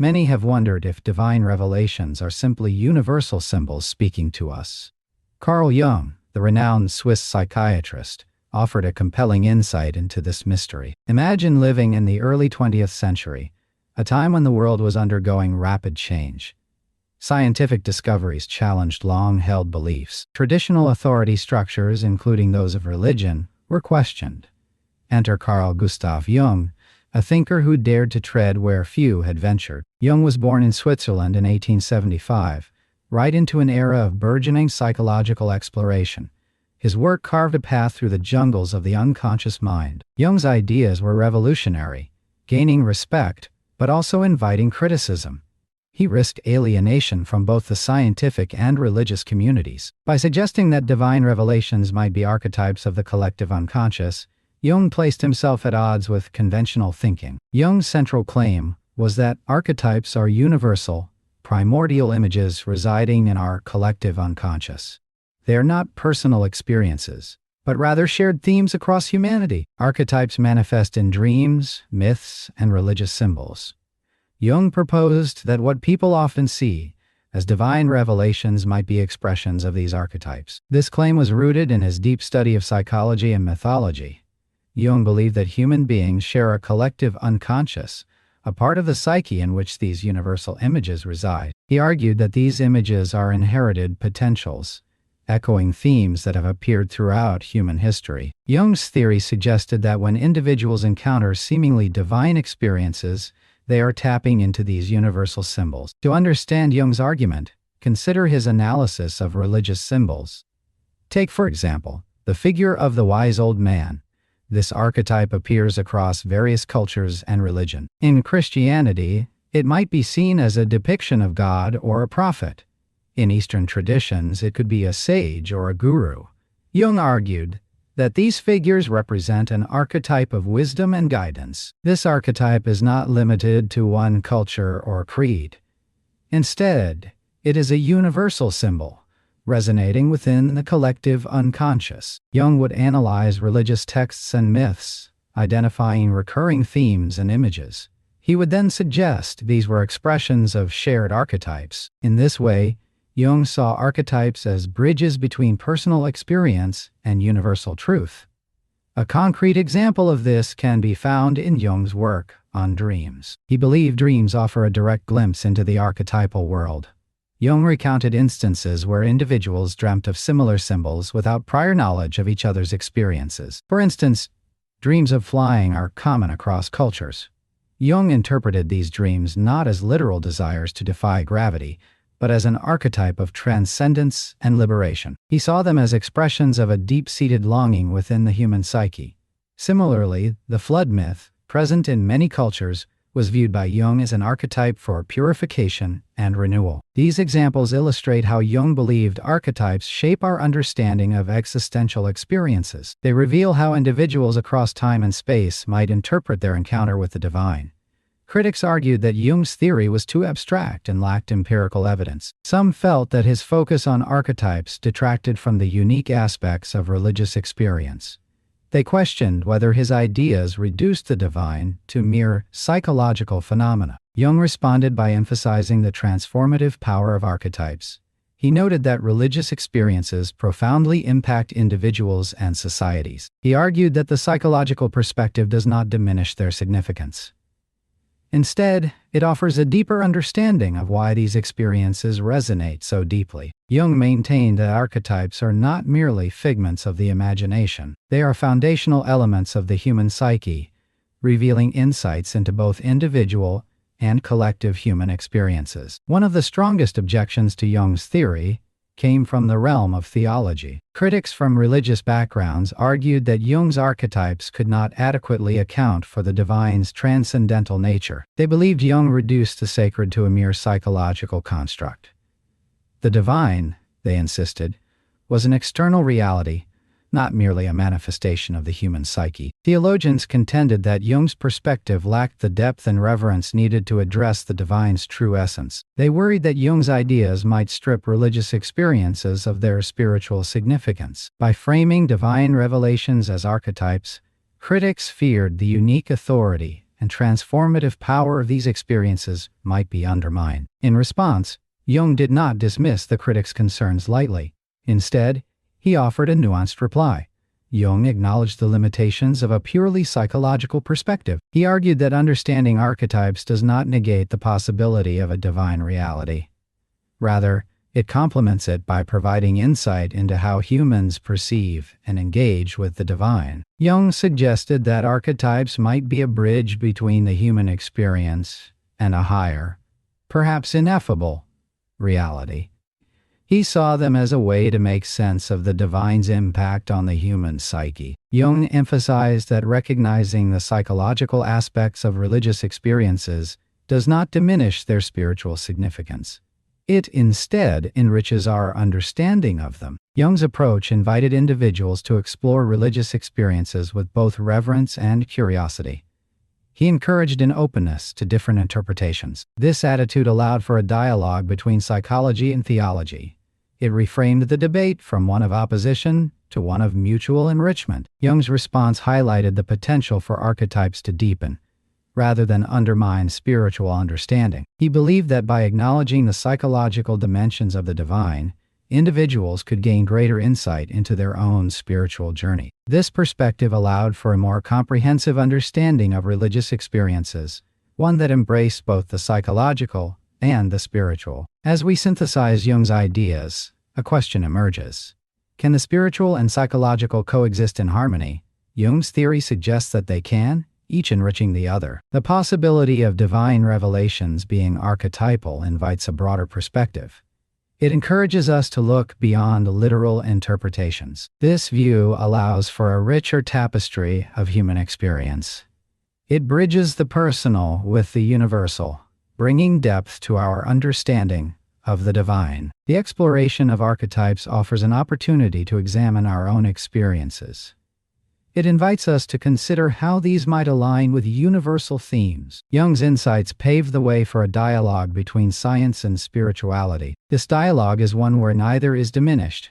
Many have wondered if divine revelations are simply universal symbols speaking to us. Carl Jung, the renowned Swiss psychiatrist, offered a compelling insight into this mystery. Imagine living in the early 20th century, a time when the world was undergoing rapid change. Scientific discoveries challenged long-held beliefs. Traditional authority structures, including those of religion, were questioned. Enter Carl Gustav Jung, a thinker who dared to tread where few had ventured. Jung was born in Switzerland in 1875, right into an era of burgeoning psychological exploration. His work carved a path through the jungles of the unconscious mind. Jung's ideas were revolutionary, gaining respect, but also inviting criticism. He risked alienation from both the scientific and religious communities. By suggesting that divine revelations might be archetypes of the collective unconscious, Jung placed himself at odds with conventional thinking. Jung's central claim was that archetypes are universal, primordial images residing in our collective unconscious. They are not personal experiences, but rather shared themes across humanity. Archetypes manifest in dreams, myths, and religious symbols. Jung proposed that what people often see as divine revelations might be expressions of these archetypes. This claim was rooted in his deep study of psychology and mythology. Jung believed that human beings share a collective unconscious, a part of the psyche in which these universal images reside. He argued that these images are inherited potentials, echoing themes that have appeared throughout human history. Jung's theory suggested that when individuals encounter seemingly divine experiences, they are tapping into these universal symbols. To understand Jung's argument, consider his analysis of religious symbols. Take, for example, the figure of the wise old man. This archetype appears across various cultures and religion. In Christianity, it might be seen as a depiction of God or a prophet. In Eastern traditions, it could be a sage or a guru. Jung argued that these figures represent an archetype of wisdom and guidance. This archetype is not limited to one culture or creed. Instead, it is a universal symbol, resonating within the collective unconscious. Jung would analyze religious texts and myths, identifying recurring themes and images. He would then suggest these were expressions of shared archetypes. In this way, Jung saw archetypes as bridges between personal experience and universal truth. A concrete example of this can be found in Jung's work on dreams. He believed dreams offer a direct glimpse into the archetypal world. Jung recounted instances where individuals dreamt of similar symbols without prior knowledge of each other's experiences. For instance, dreams of flying are common across cultures. Jung interpreted these dreams not as literal desires to defy gravity, but as an archetype of transcendence and liberation. He saw them as expressions of a deep-seated longing within the human psyche. Similarly, the flood myth, present in many cultures, was viewed by Jung as an archetype for purification and renewal. These examples illustrate how Jung believed archetypes shape our understanding of existential experiences. They reveal how individuals across time and space might interpret their encounter with the divine. Critics argued that Jung's theory was too abstract and lacked empirical evidence. Some felt that his focus on archetypes detracted from the unique aspects of religious experience. They questioned whether his ideas reduced the divine to mere psychological phenomena. Jung responded by emphasizing the transformative power of archetypes. He noted that religious experiences profoundly impact individuals and societies. He argued that the psychological perspective does not diminish their significance. Instead, it offers a deeper understanding of why these experiences resonate so deeply. Jung maintained that archetypes are not merely figments of the imagination. They are foundational elements of the human psyche, revealing insights into both individual and collective human experiences. One of the strongest objections to Jung's theory came from the realm of theology. Critics from religious backgrounds argued that Jung's archetypes could not adequately account for the divine's transcendental nature. They believed Jung reduced the sacred to a mere psychological construct. The divine, they insisted, was an external reality, not merely a manifestation of the human psyche. Theologians contended that Jung's perspective lacked the depth and reverence needed to address the divine's true essence. They worried that Jung's ideas might strip religious experiences of their spiritual significance. By framing divine revelations as archetypes, critics feared the unique authority and transformative power of these experiences might be undermined. In response, Jung did not dismiss the critic's concerns lightly. Instead, he offered a nuanced reply. Jung acknowledged the limitations of a purely psychological perspective. He argued that understanding archetypes does not negate the possibility of a divine reality. Rather, it complements it by providing insight into how humans perceive and engage with the divine. Jung suggested that archetypes might be a bridge between the human experience and a higher, perhaps ineffable, reality. He saw them as a way to make sense of the divine's impact on the human psyche. Jung emphasized that recognizing the psychological aspects of religious experiences does not diminish their spiritual significance. It instead enriches our understanding of them. Jung's approach invited individuals to explore religious experiences with both reverence and curiosity. He encouraged an openness to different interpretations. This attitude allowed for a dialogue between psychology and theology. It reframed the debate from one of opposition to one of mutual enrichment. Jung's response highlighted the potential for archetypes to deepen, rather than undermine spiritual understanding. He believed that by acknowledging the psychological dimensions of the divine, individuals could gain greater insight into their own spiritual journey. This perspective allowed for a more comprehensive understanding of religious experiences, one that embraced both the psychological and the spiritual. As we synthesize Jung's ideas, a question emerges. Can the spiritual and psychological coexist in harmony? Jung's theory suggests that they can, each enriching the other. The possibility of divine revelations being archetypal invites a broader perspective. It encourages us to look beyond literal interpretations. This view allows for a richer tapestry of human experience. It bridges the personal with the universal, bringing depth to our understanding of the divine. The exploration of archetypes offers an opportunity to examine our own experiences. It invites us to consider how these might align with universal themes. Jung's insights pave the way for a dialogue between science and spirituality. This dialogue is one where neither is diminished,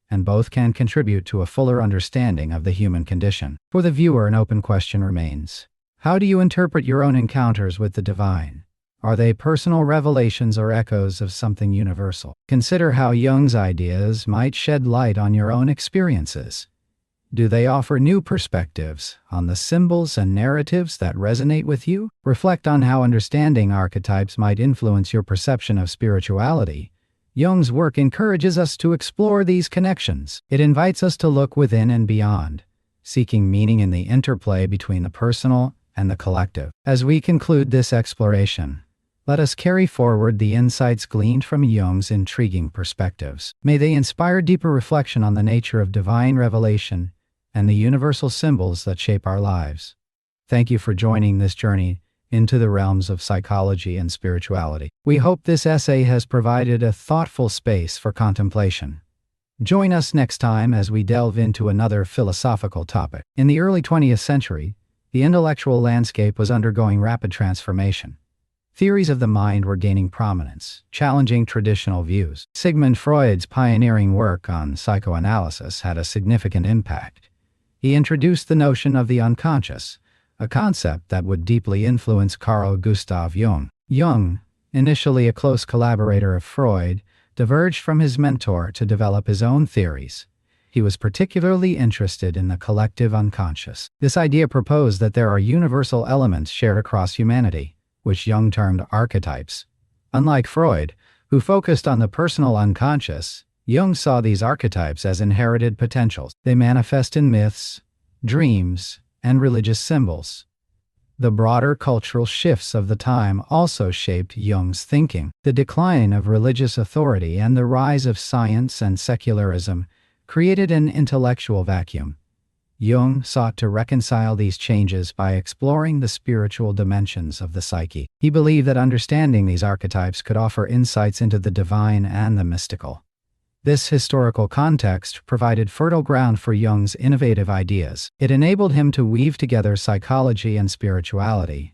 and both can contribute to a fuller understanding of the human condition. For the viewer, an open question remains. How do you interpret your own encounters with the divine? Are they personal revelations or echoes of something universal? Consider how Jung's ideas might shed light on your own experiences. Do they offer new perspectives on the symbols and narratives that resonate with you? Reflect on how understanding archetypes might influence your perception of spirituality. Jung's work encourages us to explore these connections. It invites us to look within and beyond, seeking meaning in the interplay between the personal and the collective. As we conclude this exploration, let us carry forward the insights gleaned from Jung's intriguing perspectives. May they inspire deeper reflection on the nature of divine revelation and the universal symbols that shape our lives. Thank you for joining this journey into the realms of psychology and spirituality. We hope this essay has provided a thoughtful space for contemplation. Join us next time as we delve into another philosophical topic. In the early 20th century, the intellectual landscape was undergoing rapid transformation. Theories of the mind were gaining prominence, challenging traditional views. Sigmund Freud's pioneering work on psychoanalysis had a significant impact. He introduced the notion of the unconscious, a concept that would deeply influence Carl Gustav Jung. Jung, initially a close collaborator of Freud, diverged from his mentor to develop his own theories. He was particularly interested in the collective unconscious. This idea proposed that there are universal elements shared across humanity, which Jung termed archetypes. Unlike Freud, who focused on the personal unconscious, Jung saw these archetypes as inherited potentials. They manifest in myths, dreams, and religious symbols. The broader cultural shifts of the time also shaped Jung's thinking. The decline of religious authority and the rise of science and secularism created an intellectual vacuum. Jung sought to reconcile these changes by exploring the spiritual dimensions of the psyche. He believed that understanding these archetypes could offer insights into the divine and the mystical. This historical context provided fertile ground for Jung's innovative ideas. It enabled him to weave together psychology and spirituality.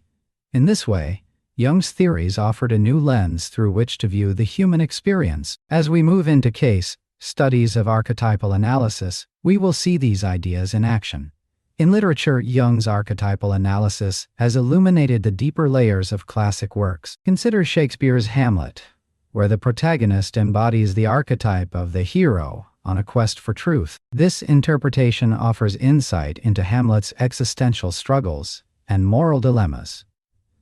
In this way, Jung's theories offered a new lens through which to view the human experience. As we move into case studies of archetypal analysis, we will see these ideas in action. In literature, Jung's archetypal analysis has illuminated the deeper layers of classic works. Consider Shakespeare's Hamlet, where the protagonist embodies the archetype of the hero on a quest for truth. This interpretation offers insight into Hamlet's existential struggles and moral dilemmas.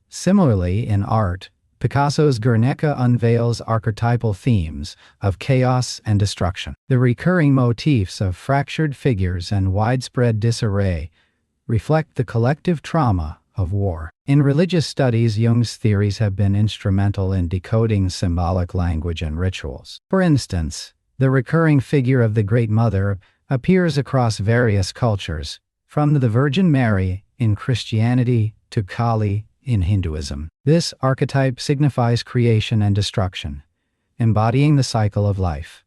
Similarly, in art, Picasso's Guernica unveils archetypal themes of chaos and destruction. The recurring motifs of fractured figures and widespread disarray reflect the collective trauma of war. In religious studies, Jung's theories have been instrumental in decoding symbolic language and rituals. For instance, the recurring figure of the Great Mother appears across various cultures, from the Virgin Mary in Christianity to Kali in Hinduism. This archetype signifies creation and destruction, embodying the cycle of life.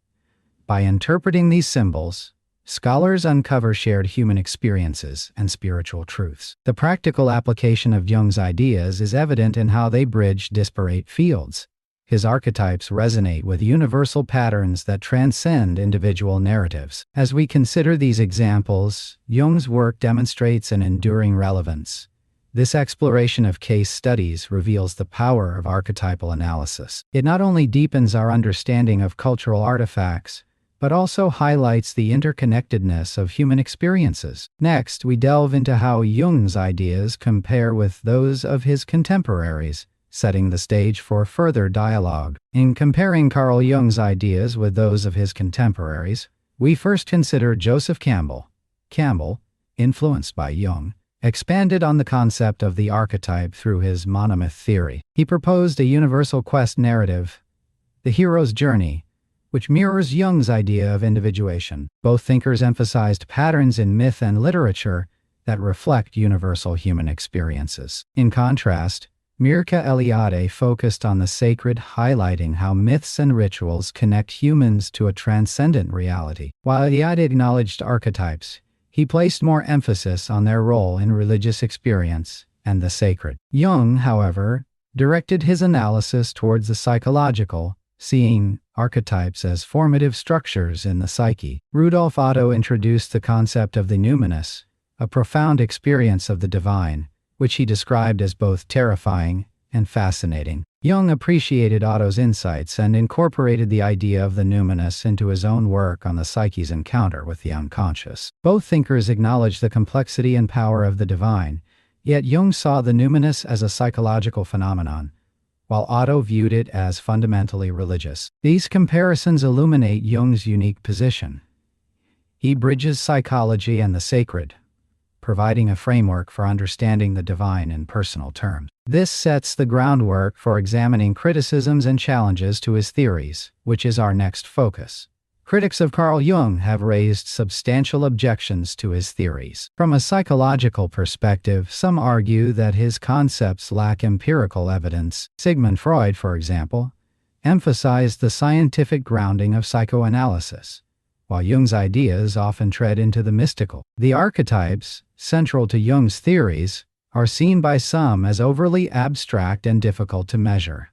By interpreting these symbols, scholars uncover shared human experiences and spiritual truths. The practical application of Jung's ideas is evident in how they bridge disparate fields. His archetypes resonate with universal patterns that transcend individual narratives. As we consider these examples, Jung's work demonstrates an enduring relevance. This exploration of case studies reveals the power of archetypal analysis. It not only deepens our understanding of cultural artifacts, but also highlights the interconnectedness of human experiences. Next, we delve into how Jung's ideas compare with those of his contemporaries, setting the stage for further dialogue. In comparing Carl Jung's ideas with those of his contemporaries, we first consider Joseph Campbell. Campbell, influenced by Jung, expanded on the concept of the archetype through his monomyth theory. He proposed a universal quest narrative, the hero's journey, which mirrors Jung's idea of individuation. Both thinkers emphasized patterns in myth and literature that reflect universal human experiences. In contrast, Mircea Eliade focused on the sacred, highlighting how myths and rituals connect humans to a transcendent reality. While Eliade acknowledged archetypes, he placed more emphasis on their role in religious experience and the sacred. Jung, however, directed his analysis towards the psychological, seeing archetypes as formative structures in the psyche. Rudolf Otto introduced the concept of the numinous, a profound experience of the divine, which he described as both terrifying and fascinating. Jung appreciated Otto's insights and incorporated the idea of the numinous into his own work on the psyche's encounter with the unconscious. Both thinkers acknowledged the complexity and power of the divine, yet Jung saw the numinous as a psychological phenomenon, while Otto viewed it as fundamentally religious. These comparisons illuminate Jung's unique position. He bridges psychology and the sacred, providing a framework for understanding the divine in personal terms. This sets the groundwork for examining criticisms and challenges to his theories, which is our next focus. Critics of Carl Jung have raised substantial objections to his theories. From a psychological perspective, some argue that his concepts lack empirical evidence. Sigmund Freud, for example, emphasized the scientific grounding of psychoanalysis, while Jung's ideas often tread into the mystical. The archetypes, central to Jung's theories, are seen by some as overly abstract and difficult to measure.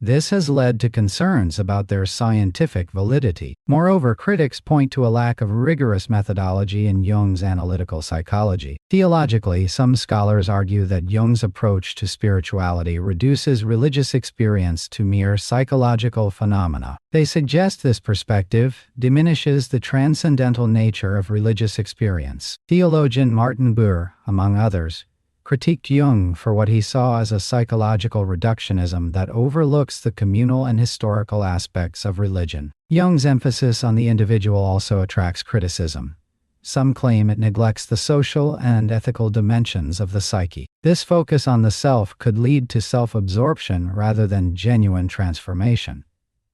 This has led to concerns about their scientific validity. Moreover, critics point to a lack of rigorous methodology in Jung's analytical psychology. Theologically, some scholars argue that Jung's approach to spirituality reduces religious experience to mere psychological phenomena. They suggest this perspective diminishes the transcendental nature of religious experience. Theologian Martin Buber, among others, critiqued Jung for what he saw as a psychological reductionism that overlooks the communal and historical aspects of religion. Jung's emphasis on the individual also attracts criticism. Some claim it neglects the social and ethical dimensions of the psyche. This focus on the self could lead to self-absorption rather than genuine transformation.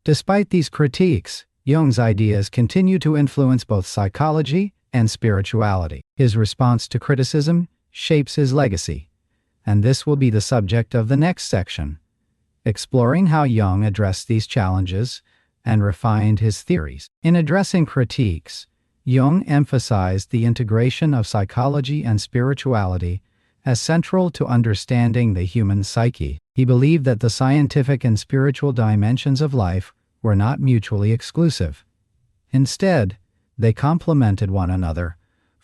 Despite these critiques, Jung's ideas continue to influence both psychology and spirituality. His response to criticism shapes his legacy, and this will be the subject of the next section, exploring how Jung addressed these challenges and refined his theories. In addressing critiques, Jung emphasized the integration of psychology and spirituality as central to understanding the human psyche. He believed that the scientific and spiritual dimensions of life were not mutually exclusive. Instead, they complemented one another,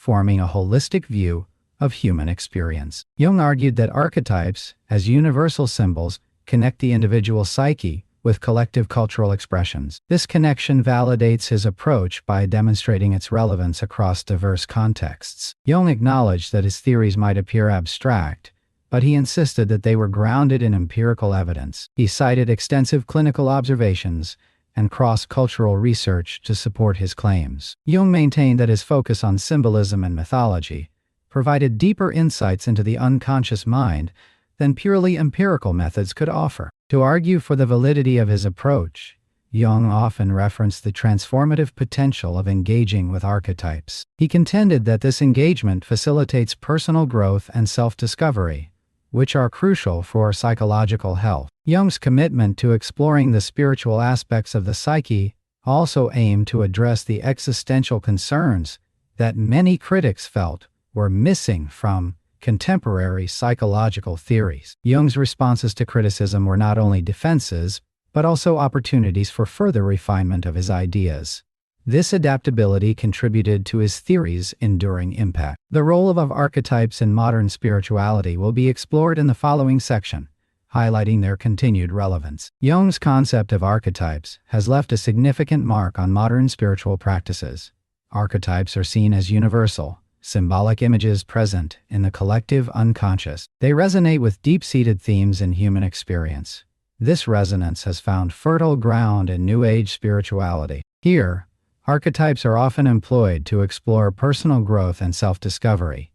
forming a holistic view of human experience. Jung argued that archetypes, as universal symbols, connect the individual psyche with collective cultural expressions. This connection validates his approach by demonstrating its relevance across diverse contexts. Jung acknowledged that his theories might appear abstract, but he insisted that they were grounded in empirical evidence. He cited extensive clinical observations and cross-cultural research to support his claims. Jung maintained that his focus on symbolism and mythology provided deeper insights into the unconscious mind than purely empirical methods could offer. To argue for the validity of his approach, Jung often referenced the transformative potential of engaging with archetypes. He contended that this engagement facilitates personal growth and self-discovery, which are crucial for psychological health. Jung's commitment to exploring the spiritual aspects of the psyche also aimed to address the existential concerns that many critics felt were missing from contemporary psychological theories. Jung's responses to criticism were not only defenses, but also opportunities for further refinement of his ideas. This adaptability contributed to his theories' enduring impact. The role of archetypes in modern spirituality will be explored in the following section, highlighting their continued relevance. Jung's concept of archetypes has left a significant mark on modern spiritual practices. Archetypes are seen as universal, symbolic images present in the collective unconscious. They resonate with deep-seated themes in human experience. This resonance has found fertile ground in New Age spirituality. Here, archetypes are often employed to explore personal growth and self-discovery.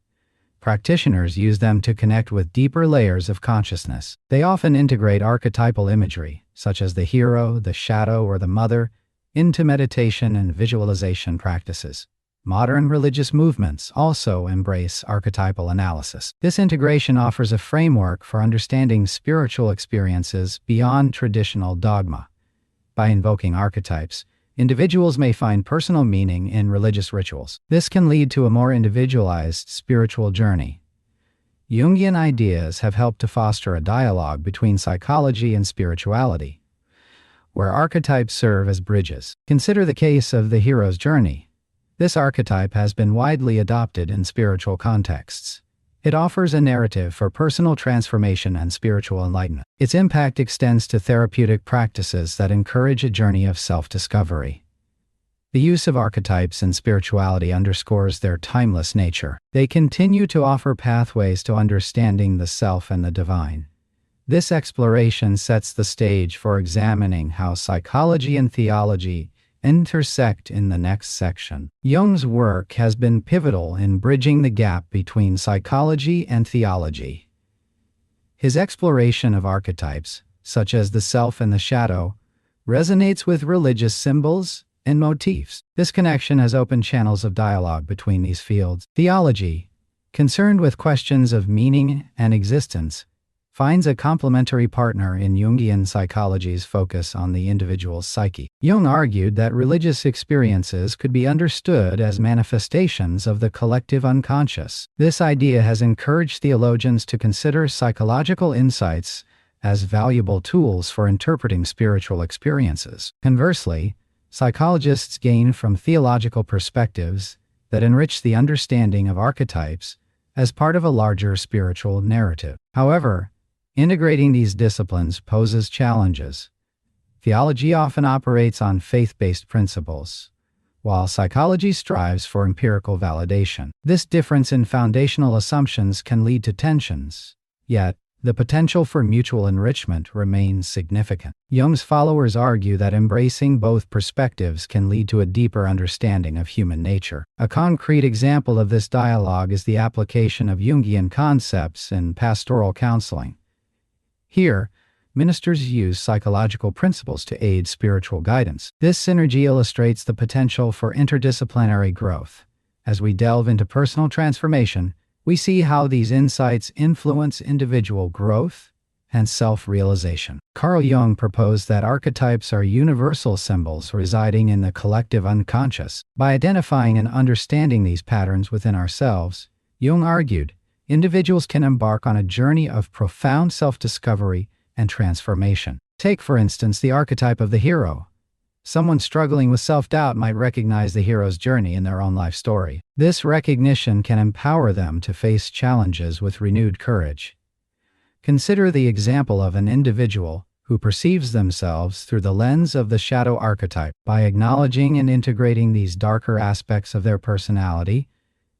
Practitioners use them to connect with deeper layers of consciousness. They often integrate archetypal imagery, such as the hero, the shadow, or the mother, into meditation and visualization practices. Modern religious movements also embrace archetypal analysis. This integration offers a framework for understanding spiritual experiences beyond traditional dogma. By invoking archetypes, individuals may find personal meaning in religious rituals. This can lead to a more individualized spiritual journey. Jungian ideas have helped to foster a dialogue between psychology and spirituality, where archetypes serve as bridges. Consider the case of the hero's journey. This archetype has been widely adopted in spiritual contexts. It offers a narrative for personal transformation and spiritual enlightenment. Its impact extends to therapeutic practices that encourage a journey of self-discovery. The use of archetypes in spirituality underscores their timeless nature. They continue to offer pathways to understanding the self and the divine. This exploration sets the stage for examining how psychology and theology intersect in the next section. Jung's work has been pivotal in bridging the gap between psychology and theology. His exploration of archetypes, such as the self and the shadow, resonates with religious symbols and motifs. This connection has opened channels of dialogue between these fields. Theology, concerned with questions of meaning and existence, finds a complementary partner in Jungian psychology's focus on the individual's psyche. Jung argued that religious experiences could be understood as manifestations of the collective unconscious. This idea has encouraged theologians to consider psychological insights as valuable tools for interpreting spiritual experiences. Conversely, psychologists gain from theological perspectives that enrich the understanding of archetypes as part of a larger spiritual narrative. However, integrating these disciplines poses challenges. Theology often operates on faith-based principles, while psychology strives for empirical validation. This difference in foundational assumptions can lead to tensions, yet the potential for mutual enrichment remains significant. Jung's followers argue that embracing both perspectives can lead to a deeper understanding of human nature. A concrete example of this dialogue is the application of Jungian concepts in pastoral counseling. Here, ministers use psychological principles to aid spiritual guidance. This synergy illustrates the potential for interdisciplinary growth. As we delve into personal transformation, we see how these insights influence individual growth and self-realization. Carl Jung proposed that archetypes are universal symbols residing in the collective unconscious. By identifying and understanding these patterns within ourselves, Jung argued, individuals can embark on a journey of profound self-discovery and transformation. Take, for instance, the archetype of the hero. Someone struggling with self-doubt might recognize the hero's journey in their own life story. This recognition can empower them to face challenges with renewed courage. Consider the example of an individual who perceives themselves through the lens of the shadow archetype. By acknowledging and integrating these darker aspects of their personality,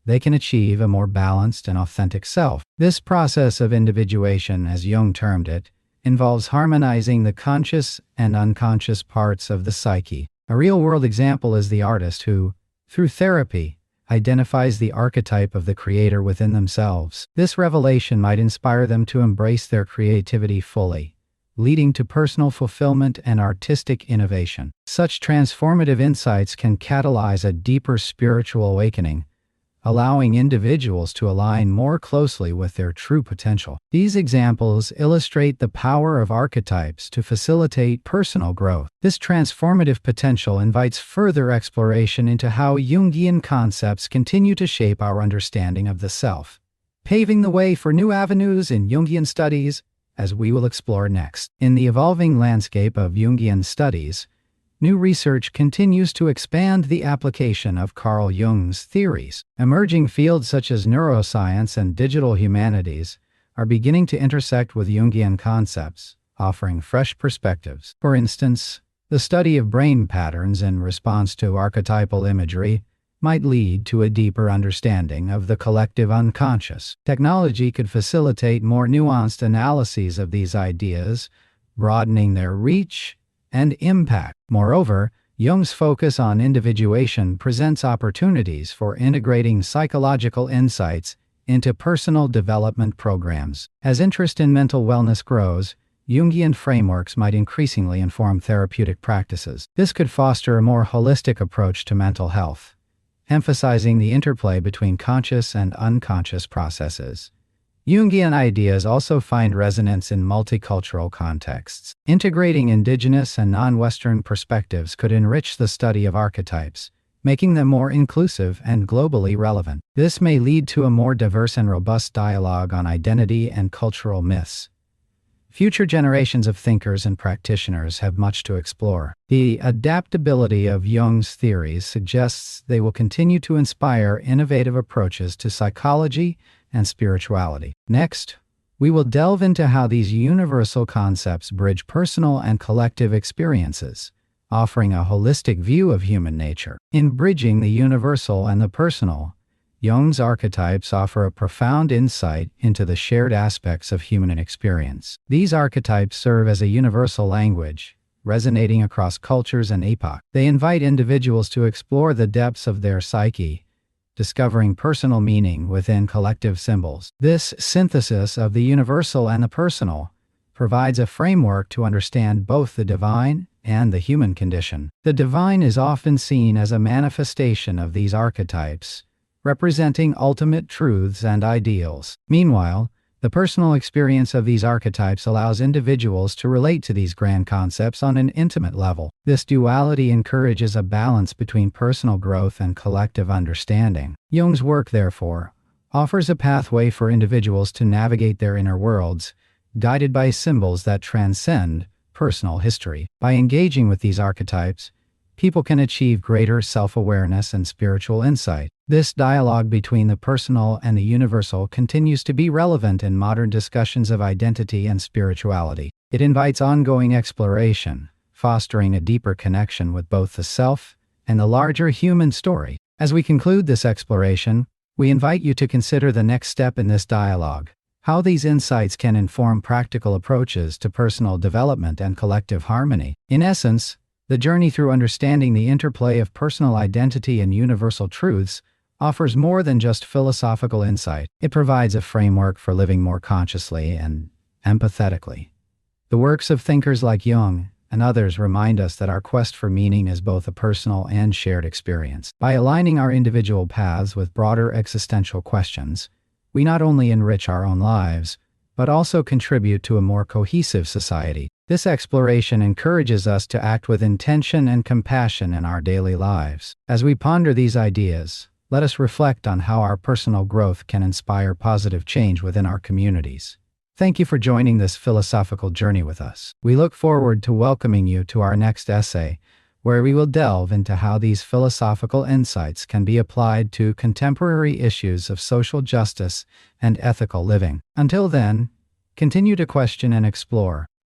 they can achieve a more balanced and authentic self. This process of individuation, as Jung termed it, involves harmonizing the conscious and unconscious parts of the psyche. A real-world example is the artist who, through therapy, identifies the archetype of the creator within themselves. This revelation might inspire them to embrace their creativity fully, leading to personal fulfillment and artistic innovation. Such transformative insights can catalyze a deeper spiritual awakening, allowing individuals to align more closely with their true potential. These examples illustrate the power of archetypes to facilitate personal growth. This transformative potential invites further exploration into how Jungian concepts continue to shape our understanding of the self, paving the way for new avenues in Jungian studies, as we will explore next. In the evolving landscape of Jungian studies, new research continues to expand the application of Carl Jung's theories. Emerging fields such as neuroscience and digital humanities are beginning to intersect with Jungian concepts, offering fresh perspectives. For instance, the study of brain patterns in response to archetypal imagery might lead to a deeper understanding of the collective unconscious. Technology could facilitate more nuanced analyses of these ideas, broadening their reach and impact. Moreover, Jung's focus on individuation presents opportunities for integrating psychological insights into personal development programs. As interest in mental wellness grows, Jungian frameworks might increasingly inform therapeutic practices. This could foster a more holistic approach to mental health, emphasizing the interplay between conscious and unconscious processes. Jungian ideas also find resonance in multicultural contexts. Integrating indigenous and non-Western perspectives could enrich the study of archetypes, making them more inclusive and globally relevant. This may lead to a more diverse and robust dialogue on identity and cultural myths. Future generations of thinkers and practitioners have much to explore. The adaptability of Jung's theories suggests they will continue to inspire innovative approaches to psychology and spirituality. Next, we will delve into how these universal concepts bridge personal and collective experiences, offering a holistic view of human nature. In bridging the universal and the personal, Jung's archetypes offer a profound insight into the shared aspects of human experience. These archetypes serve as a universal language, resonating across cultures and epochs. They invite individuals to explore the depths of their psyche, discovering personal meaning within collective symbols. This synthesis of the universal and the personal provides a framework to understand both the divine and the human condition. The divine is often seen as a manifestation of these archetypes, representing ultimate truths and ideals. Meanwhile, the personal experience of these archetypes allows individuals to relate to these grand concepts on an intimate level. This duality encourages a balance between personal growth and collective understanding. Jung's work, therefore, offers a pathway for individuals to navigate their inner worlds, guided by symbols that transcend personal history. By engaging with these archetypes, people can achieve greater self-awareness and spiritual insight. This dialogue between the personal and the universal continues to be relevant in modern discussions of identity and spirituality. It invites ongoing exploration, fostering a deeper connection with both the self and the larger human story. As we conclude this exploration, we invite you to consider the next step in this dialogue: how these insights can inform practical approaches to personal development and collective harmony. In essence, the journey through understanding the interplay of personal identity and universal truths offers more than just philosophical insight. It provides a framework for living more consciously and empathetically. The works of thinkers like Jung and others remind us that our quest for meaning is both a personal and shared experience. By aligning our individual paths with broader existential questions, we not only enrich our own lives, but also contribute to a more cohesive society. This exploration encourages us to act with intention and compassion in our daily lives. As we ponder these ideas, let us reflect on how our personal growth can inspire positive change within our communities. Thank you for joining this philosophical journey with us. We look forward to welcoming you to our next essay, where we will delve into how these philosophical insights can be applied to contemporary issues of social justice and ethical living. Until then, continue to question and explore.